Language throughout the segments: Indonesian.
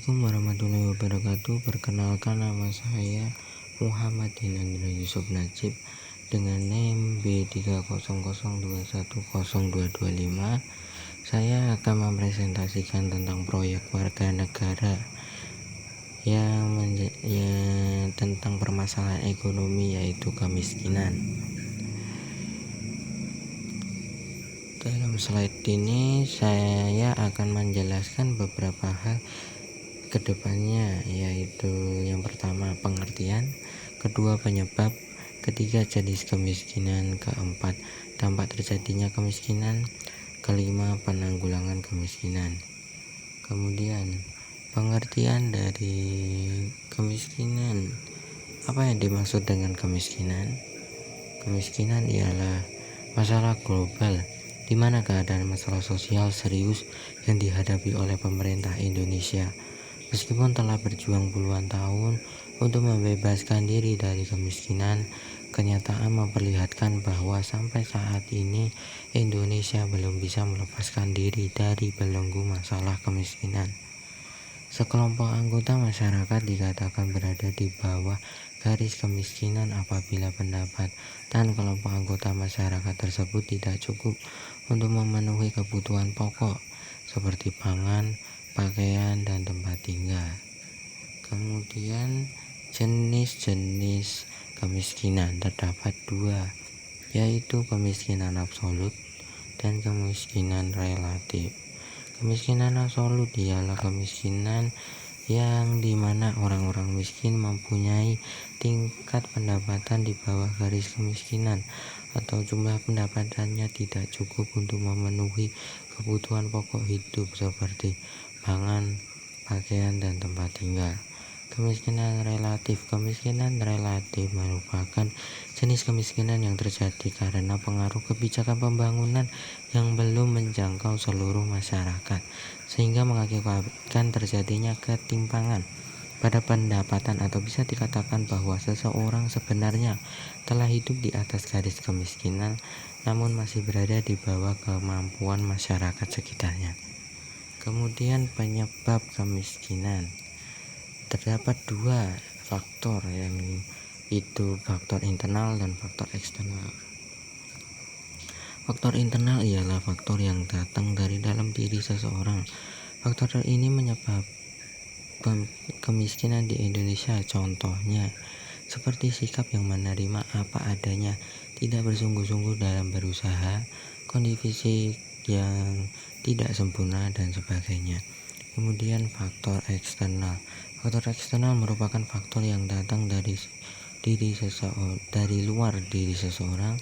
Assalamualaikum warahmatullahi wabarakatuh. Perkenalkan, nama saya Muhammad Dinandra Yusuf Najib dengan NIM B30021225. Saya akan mempresentasikan tentang proyek warga negara yang tentang permasalahan ekonomi, yaitu kemiskinan. Dalam slide ini saya akan menjelaskan beberapa hal kedepannya, yaitu yang pertama pengertian, kedua penyebab, ketiga jenis kemiskinan, keempat dampak terjadinya kemiskinan, kelima penanggulangan kemiskinan. Kemudian pengertian dari kemiskinan. Apa yang dimaksud dengan kemiskinan? Kemiskinan ialah masalah global di mana keadaan masalah sosial serius yang dihadapi oleh pemerintah Indonesia. Meskipun telah berjuang puluhan tahun untuk membebaskan diri dari kemiskinan, kenyataan memperlihatkan bahwa sampai saat ini Indonesia belum bisa melepaskan diri dari belenggu masalah kemiskinan. Sekelompok anggota masyarakat dikatakan berada di bawah garis kemiskinan apabila pendapatan kelompok anggota masyarakat tersebut tidak cukup untuk memenuhi kebutuhan pokok seperti pangan, pakaian, dan tempat tinggal. Kemudian jenis-jenis kemiskinan terdapat dua, yaitu kemiskinan absolut dan kemiskinan relatif. Kemiskinan absolut ialah kemiskinan yang dimana orang-orang miskin mempunyai tingkat pendapatan di bawah garis kemiskinan atau jumlah pendapatannya tidak cukup untuk memenuhi kebutuhan pokok hidup seperti pangan, pakaian, dan tempat tinggal. Kemiskinan relatif merupakan jenis kemiskinan yang terjadi karena pengaruh kebijakan pembangunan yang belum menjangkau seluruh masyarakat, sehingga mengakibatkan terjadinya ketimpangan pada pendapatan, atau bisa dikatakan bahwa seseorang sebenarnya telah hidup di atas garis kemiskinan namun masih berada di bawah kemampuan masyarakat sekitarnya. Kemudian penyebab kemiskinan. Terdapat dua faktor, yang itu faktor internal dan faktor eksternal. Faktor internal ialah faktor yang datang dari dalam diri seseorang. Faktor ini menyebabkan kemiskinan di Indonesia, contohnya seperti sikap yang menerima apa adanya, tidak bersungguh-sungguh dalam berusaha, kondisi yang tidak sempurna, dan sebagainya. Kemudian faktor eksternal. Faktor eksternal merupakan faktor yang datang dari luar diri seseorang.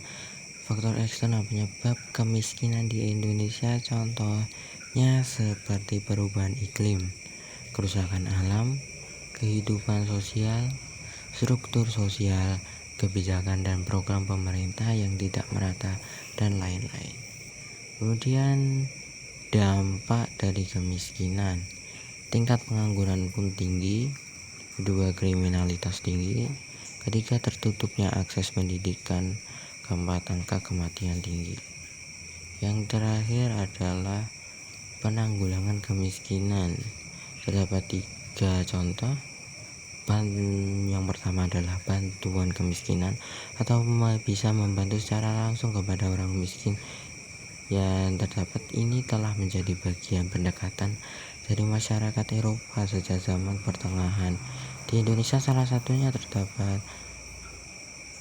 Faktor eksternal penyebab kemiskinan di Indonesia, contohnya seperti perubahan iklim, kerusakan alam, kehidupan sosial, struktur sosial, kebijakan dan program pemerintah yang tidak merata, dan lain-lain. Kemudian dampak dari kemiskinan. Tingkat pengangguran pun tinggi, kedua kriminalitas tinggi, ketiga tertutupnya akses pendidikan, keempat angka kematian tinggi. Yang terakhir adalah penanggulangan kemiskinan. Terdapat tiga contoh. Yang pertama adalah bantuan kemiskinan, atau bisa membantu secara langsung kepada orang miskin. Yang terdapat ini telah menjadi bagian pendekatan dari masyarakat Eropa sejak zaman pertengahan. Di Indonesia salah satunya terdapat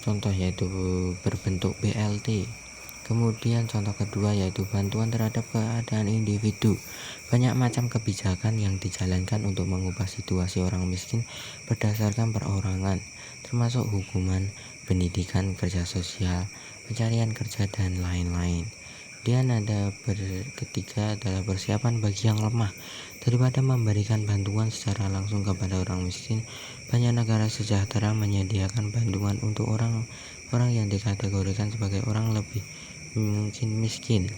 contoh, yaitu berbentuk BLT. Kemudian contoh kedua yaitu bantuan terhadap keadaan individu. Banyak macam kebijakan yang dijalankan untuk mengubah situasi orang miskin berdasarkan perorangan, termasuk hukuman, pendidikan, kerja sosial, pencarian kerja, dan lain-lain. Dan ketiga adalah persiapan bagi yang lemah. Daripada memberikan bantuan secara langsung kepada orang miskin, banyak negara sejahtera menyediakan bantuan untuk orang-orang yang dikategorikan sebagai orang lebih mungkin miskin,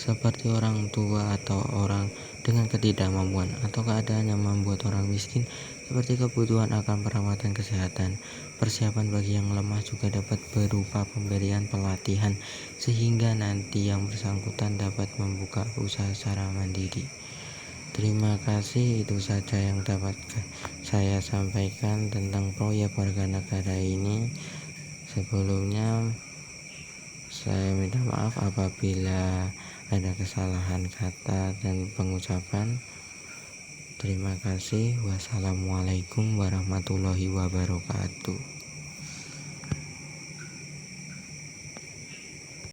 seperti orang tua atau orang dengan ketidakmampuan atau keadaan yang membuat orang miskin, seperti kebutuhan akan perawatan kesehatan. Persiapan bagi yang lemah juga dapat berupa pemberian pelatihan sehingga nanti yang bersangkutan dapat membuka usaha secara mandiri. Terima kasih, itu saja yang dapat saya sampaikan tentang proyek warga negara ini. Sebelumnya saya minta maaf apabila ada kesalahan kata dan pengucapan. Terima kasih. Wassalamualaikum warahmatullahi wabarakatuh.